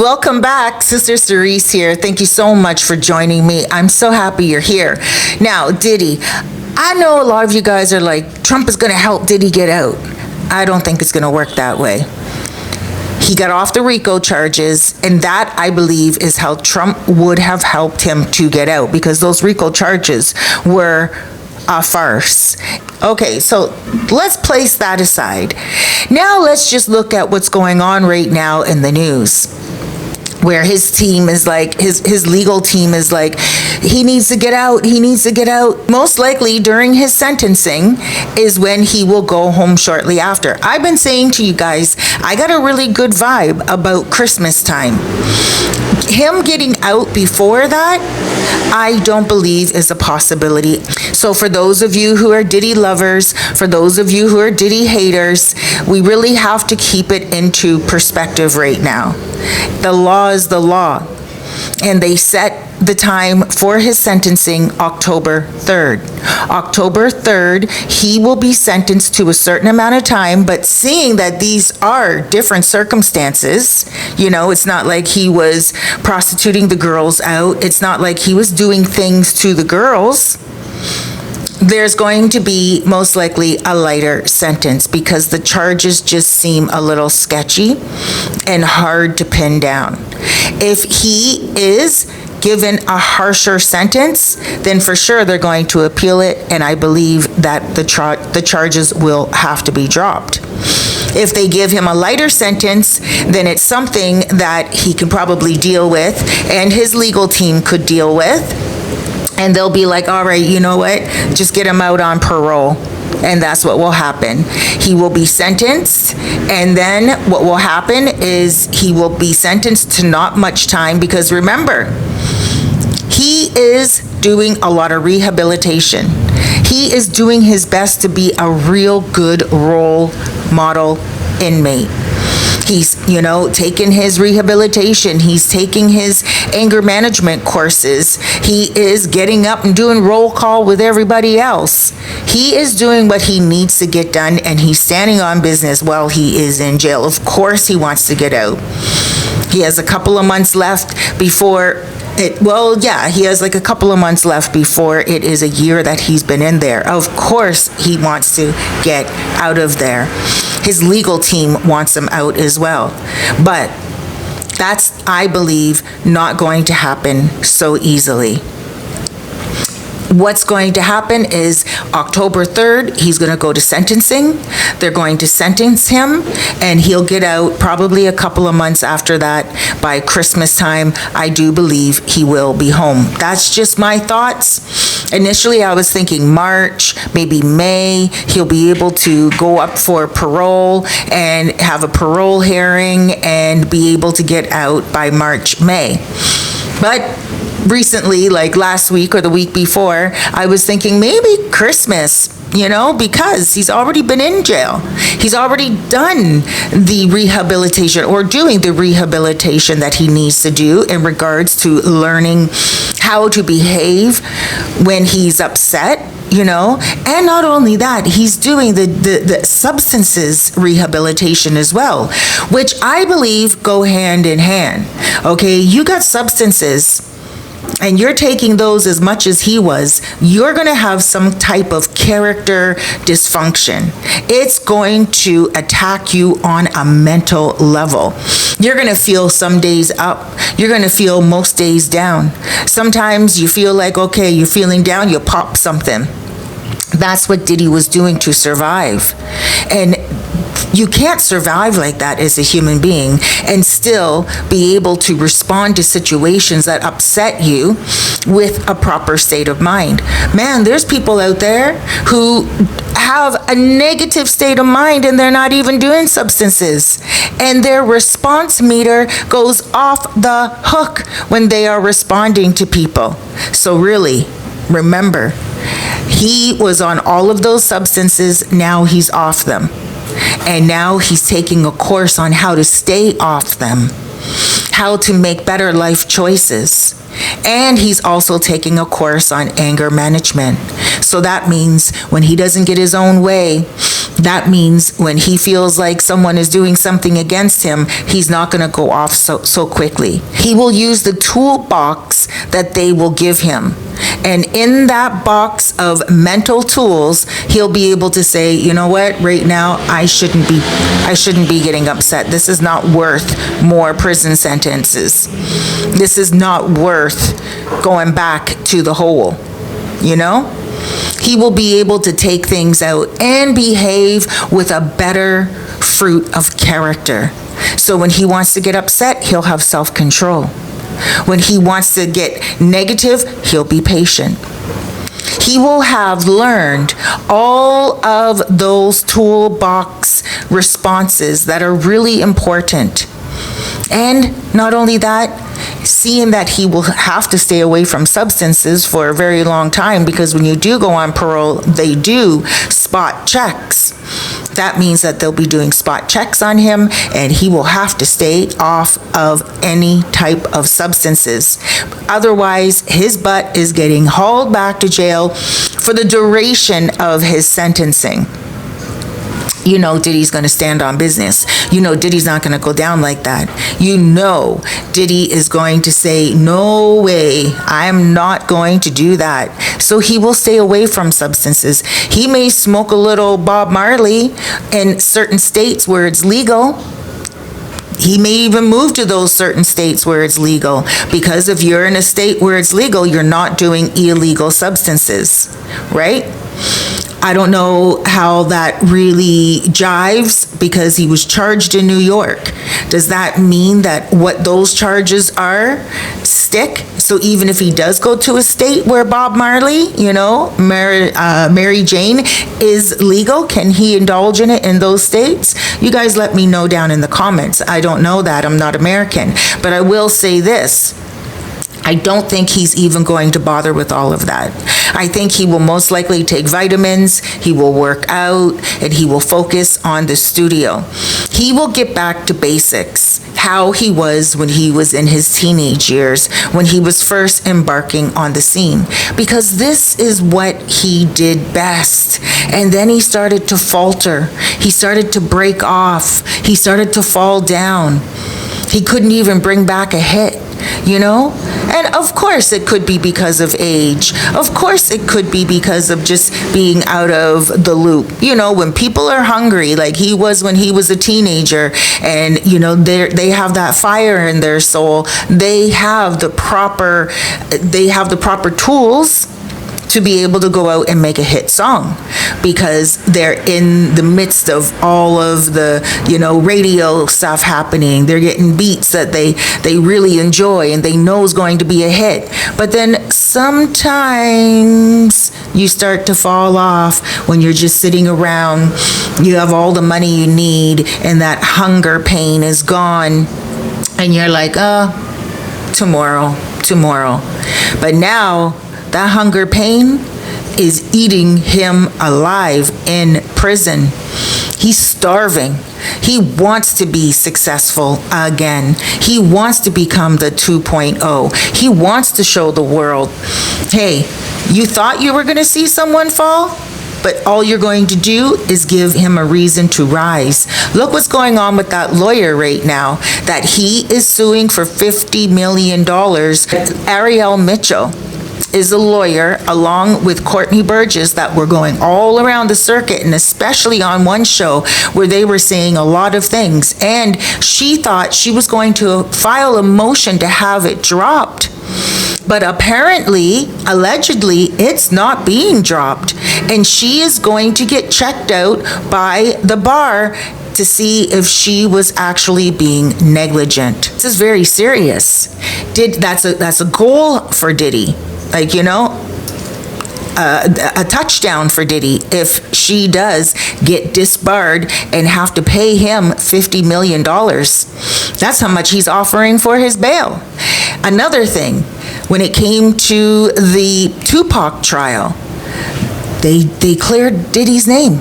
Welcome back, Sister Cerise here. Thank you so much for joining me. I'm so happy you're here. Now, Diddy, I know a lot of you guys are like, Trump is going to help Diddy get out. I don't think it's going to work that way. He got off the RICO charges, and that, I believe, is how Trump would have helped him to get out, because those RICO charges were a farce. Okay, so let's place that aside. Now let's just look at what's going on right now in the news, where his team is like, his legal team is like, he needs to get out, he needs to get out. Most likely during his sentencing is when he will go home shortly after. I've been saying to you guys, I got a really good vibe about Christmas time. Him getting out before that, I don't believe is a possibility. So for those of you who are Diddy lovers, for those of you who are Diddy haters, we really have to keep it into perspective right now. The law is the law, and they set the time for his sentencing October 3rd. October 3rd, he will be sentenced to a certain amount of time, but seeing that these are different circumstances, it's not like he was prostituting the girls out, it's not like he was doing things to the girls. There's going to be most likely a lighter sentence because the charges just seem a little sketchy and hard to pin down. If he is given a harsher sentence, then for sure they're going to appeal it, and I believe that the charges will have to be dropped. If they give him a lighter sentence, then it's something that he can probably deal with and his legal team could deal with. And they'll be like, all right, you know what? Just get him out on parole. And that's what will happen. He will be sentenced, and then what will happen is he will be sentenced to not much time, because remember, he is doing a lot of rehabilitation. He is doing his best to be a real good role model inmate. He's, taking his rehabilitation. He's taking his anger management courses. He is getting up and doing roll call with everybody else. He is doing what he needs to get done, and he's standing on business while he is in jail. Of course he wants to get out. He has a couple of months left before he has like a couple of months left before it is a year that he's been in there. Of course he wants to get out of there. His legal team wants him out as well. But that's, I believe, not going to happen so easily. What's going to happen is October 3rd, he's going to go to sentencing. They're going to sentence him, and he'll get out probably a couple of months after that. By Christmas time, I do believe he will be home. That's just my thoughts. Initially, I was thinking March, maybe May, he'll be able to go up for parole and have a parole hearing and be able to get out by March, May. But recently, like last week or the week before, I was thinking maybe Christmas, because he's already been in jail. He's already done the rehabilitation or doing the rehabilitation that he needs to do in regards to learning how to behave when he's upset. And not only that, he's doing the substances rehabilitation as well, which I believe go hand in hand. Okay, you got substances, and you're taking those as much as he was, you're going to have some type of character dysfunction. It's going to attack you on a mental level. You're going to feel some days up. You're going to feel most days down. Sometimes you feel like, okay, you're feeling down, you pop something. That's what Diddy was doing to survive. And you can't survive like that as a human being and still be able to respond to situations that upset you with a proper state of mind. Man, there's people out there who have a negative state of mind and they're not even doing substances. And their response meter goes off the hook when they are responding to people. So really, remember, he was on all of those substances, now he's off them. And now he's taking a course on how to stay off them, how to make better life choices. And he's also taking a course on anger management. So that means when he doesn't get his own way, That means when he feels like someone is doing something against him, he's not going to go off so quickly. He will use the toolbox that they will give him. And in that box of mental tools, he'll be able to say, you know what, right now I shouldn't be getting upset. This is not worth more prison sentences. This is not worth going back to the hole, you know? He will be able to take things out and behave with a better fruit of character. So when he wants to get upset, he'll have self-control. When he wants to get negative, he'll be patient. He will have learned all of those toolbox responses that are really important. And not only that, seeing that he will have to stay away from substances for a very long time, because when you do go on parole, they do spot checks. That means that they'll be doing spot checks on him, and he will have to stay off of any type of substances. Otherwise, his butt is getting hauled back to jail for the duration of his sentencing. You know Diddy's going to stand on business. You know Diddy's not going to go down like that. You know Diddy is going to say, no way, I'm not going to do that. So he will stay away from substances. He may smoke a little Bob Marley in certain states where it's legal. He may even move to those certain states where it's legal, because if you're in a state where it's legal, you're not doing illegal substances, right? I don't know how that really jives, because he was charged in New York. Does that mean that what those charges are stick? So even if he does go to a state where Bob Marley, you know, Mary Jane is legal, can he indulge in it in those states? You guys let me know down in the comments. I don't know that. I'm not American. But I will say this. I don't think he's even going to bother with all of that. I think he will most likely take vitamins, he will work out, and he will focus on the studio. He will get back to basics, how he was when he was in his teenage years, when he was first embarking on the scene, because this is what he did best. And then he started to falter. He started to break off. He started to fall down. He couldn't even bring back a hit, you know? And of course it could be because of age. Of course it could be because of just being out of the loop. You know, when people are hungry, like he was when he was a teenager, and, you know, they have that fire in their soul, they have the proper tools to be able to go out and make a hit song, because they're in the midst of all of the, you know, radio stuff happening. They're getting beats that they really enjoy and they know is going to be a hit. But then sometimes you start to fall off when you're just sitting around. You have all the money you need and that hunger pain is gone, and you're like, tomorrow. But now that hunger pain is eating him alive in prison. He's starving. He wants to be successful again. He wants to become the 2.0. He wants to show the world, hey, you thought you were going to see someone fall? But all you're going to do is give him a reason to rise. Look what's going on with that lawyer right now, that he is suing for $50 million. Ariel Mitchell is a lawyer, along with Courtney Burgess, that were going all around the circuit, and especially on one show where they were saying a lot of things. And she thought she was going to file a motion to have it dropped. But apparently, allegedly, it's not being dropped. And she is going to get checked out by the bar to see if she was actually being negligent. This is very serious. That's a goal for Diddy. Like, you know, a touchdown for Diddy if she does get disbarred and have to pay him $50 million. That's how much he's offering for his bail. Another thing, when it came to the Tupac trial, they cleared Diddy's name.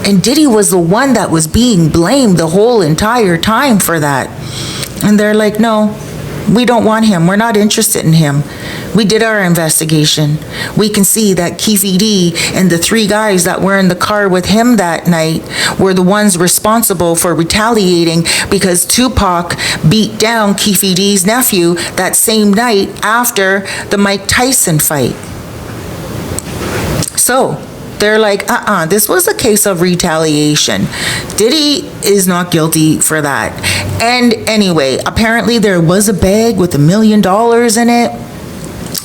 And Diddy was the one that was being blamed the whole entire time for that. And they're like, no, We don't want him. We're not interested in him. We did our investigation. We can see that Keefe D and the 3 guys that were in the car with him that night were the ones responsible for retaliating because Tupac beat down Keefe D's nephew that same night after the Mike Tyson fight. So they're like, this was a case of retaliation. Diddy is not guilty for that. And anyway, apparently there was a bag with $1 million in it.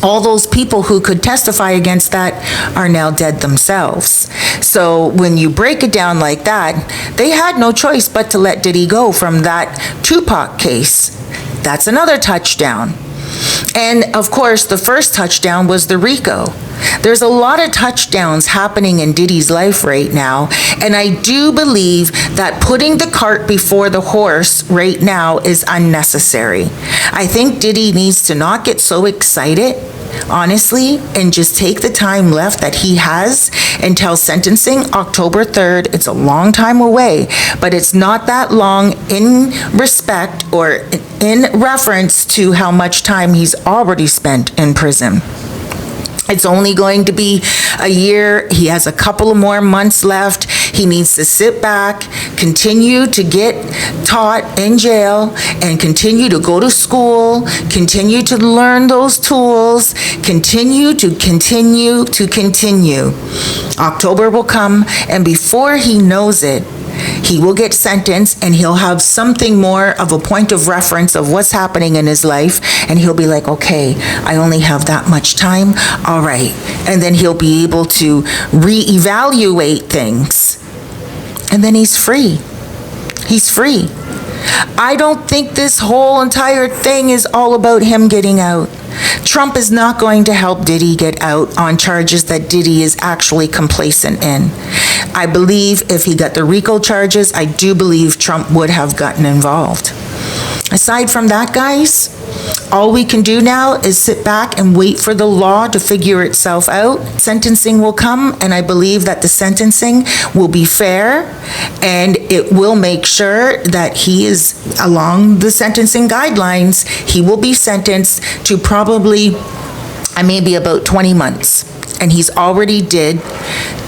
All those people who could testify against that are now dead themselves. So when you break it down like that, they had no choice but to let Diddy go from that Tupac case. That's another touchdown. And of course, the first touchdown was the RICO. There's a lot of touchdowns happening in Diddy's life right now, and I do believe that putting the cart before the horse right now is unnecessary. I think Diddy needs to not get so excited, honestly, and just take the time left that he has until sentencing October 3rd. It's a long time away, but it's not that long in respect or in reference to how much time he's already spent in prison. It's only going to be a year. He has a couple of more months left. He needs to sit back, continue to get taught in jail, and continue to go to school, continue to learn those tools, continue. October will come, and before he knows it, he will get sentenced, and he'll have something more of a point of reference of what's happening in his life, and he'll be like, okay, I only have that much time, all right. And then he'll be able to reevaluate things, and then he's free. He's free. I don't think this whole entire thing is all about him getting out. Trump is not going to help Diddy get out on charges that Diddy is actually complacent in. I believe if he got the RICO charges, I do believe Trump would have gotten involved. Aside from that, guys, all we can do now is sit back and wait for the law to figure itself out. Sentencing will come, and I believe that the sentencing will be fair, and it will make sure that he is along the sentencing guidelines. He will be sentenced to probably maybe about 20 months, and he's already did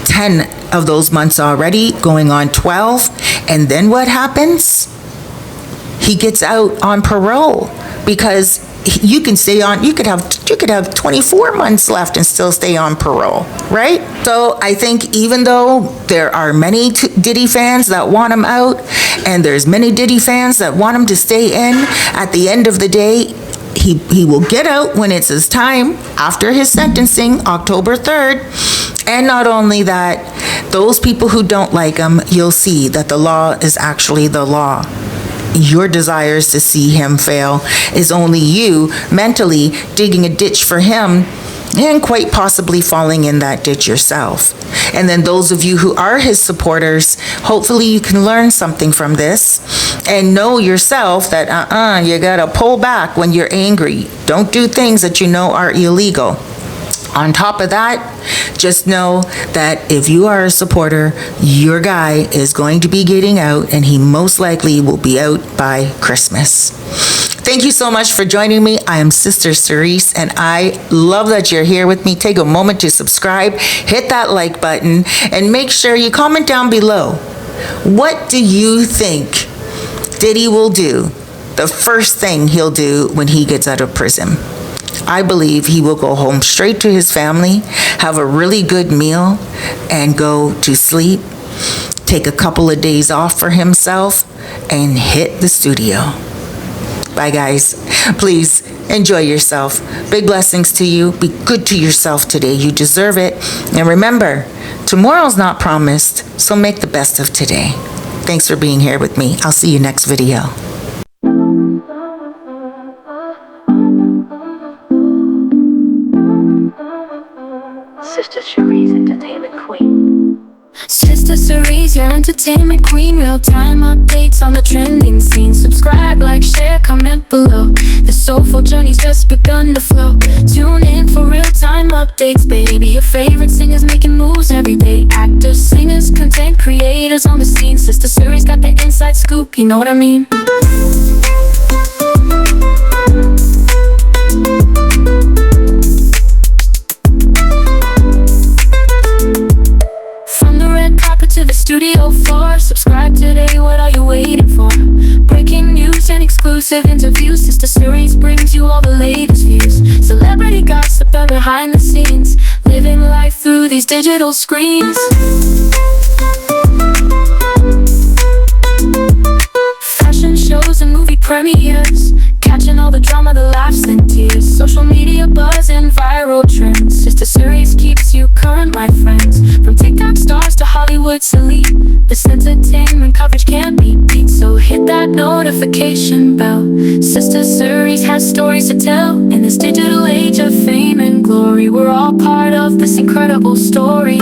10 of those months already, going on 12. And then what happens? He gets out on parole, because you can stay on, you could have 24 months left and still stay on parole, right? So I think even though there are many Diddy fans that want him out, and there's many Diddy fans that want him to stay in, at the end of the day, he will get out when it's his time after his sentencing, October 3rd. And not only that, those people who don't like him, you'll see that the law is actually the law. Your desires to see him fail is only you mentally digging a ditch for him and quite possibly falling in that ditch yourself. And then those of you who are his supporters, hopefully you can learn something from this and know yourself that you gotta pull back when you're angry. Don't do things that you know are illegal. On top of that, just know that if you are a supporter, your guy is going to be getting out, and he most likely will be out by Christmas. Thank you so much for joining me. I am Sister Cerise, and I love that you're here with me. Take a moment to subscribe, hit that like button, and make sure you comment down below. What do you think Diddy will do, the first thing he'll do when he gets out of prison? I believe he will go home straight to his family, have a really good meal, and go to sleep, take a couple of days off for himself, and hit the studio. Bye, guys. Please enjoy yourself. Big blessings to you. Be good to yourself today. You deserve it. And remember, tomorrow's not promised, so make the best of today. Thanks for being here with me. I'll see you next video. Sister Cerise, entertainment queen. Sister Cerise, your entertainment queen. Real-time updates on the trending scene. Subscribe, like, share, comment below. The soulful journey's just begun to flow. Tune in for real-time updates, baby. Your favorite singers making moves every day. Actors, singers, content creators on the scene. Sister Cerise got the inside scoop, you know what I mean? exclusive interviews. Sister Cerise brings you all the latest views. Celebrity gossip and behind the scenes, living life through these digital screens. Fashion shows and movie premieres, catching all the drama, the laughs and tears. Social media buzz and viral trends. Sister Cerise keeps you current, my friends. From TikTok stars to Hollywood's elite, this entertainment coverage can't be beat. So hit that notification bell. Sister Cerise has stories to tell. In this digital age of fame and glory, we're all part of this incredible story.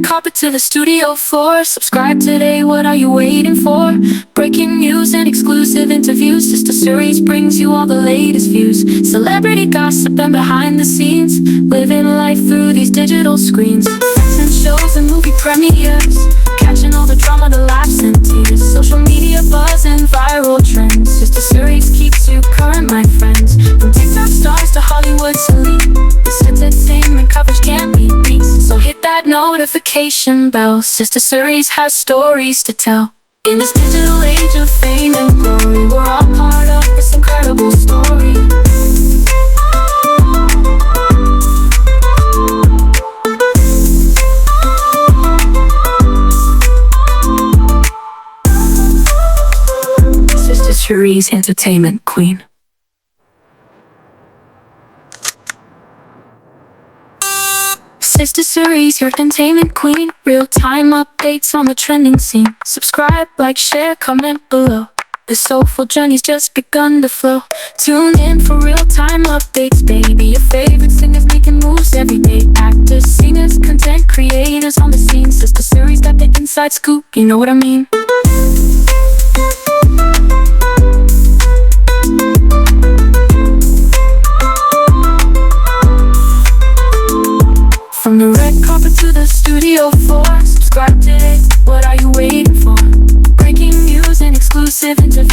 Carpet to the studio floor. Subscribe today, what are you waiting for? Breaking news and exclusive interviews. Sister Cerise brings you all the latest views. Celebrity gossip and behind the scenes, living life through these digital screens. Fashion shows and movie premieres, catching all the drama, the laughs and tears. Social media buzz and viral trends. Sister Cerise keeps you current, my friends. From TikTok stars to Hollywood's elite, this entertainment coverage can't be beat. So hit that notification bell. Sister Cerise has stories to tell. In this digital age of fame and glory, we're all part of this incredible story. Sister Cerise, entertainment queen. Sister Cerise, your entertainment queen. Real-time updates on the trending scene. Subscribe, like, share, comment below. The soulful journey's just begun to flow. Tune in for real-time updates, baby. Your favorite singers making moves every day. Actors, singers, content creators on the scene. Sister Cerise got the inside scoop, you know what I mean? From the red carpet to the studio floor, subscribe today, what are you waiting for? Breaking news and exclusive interviews.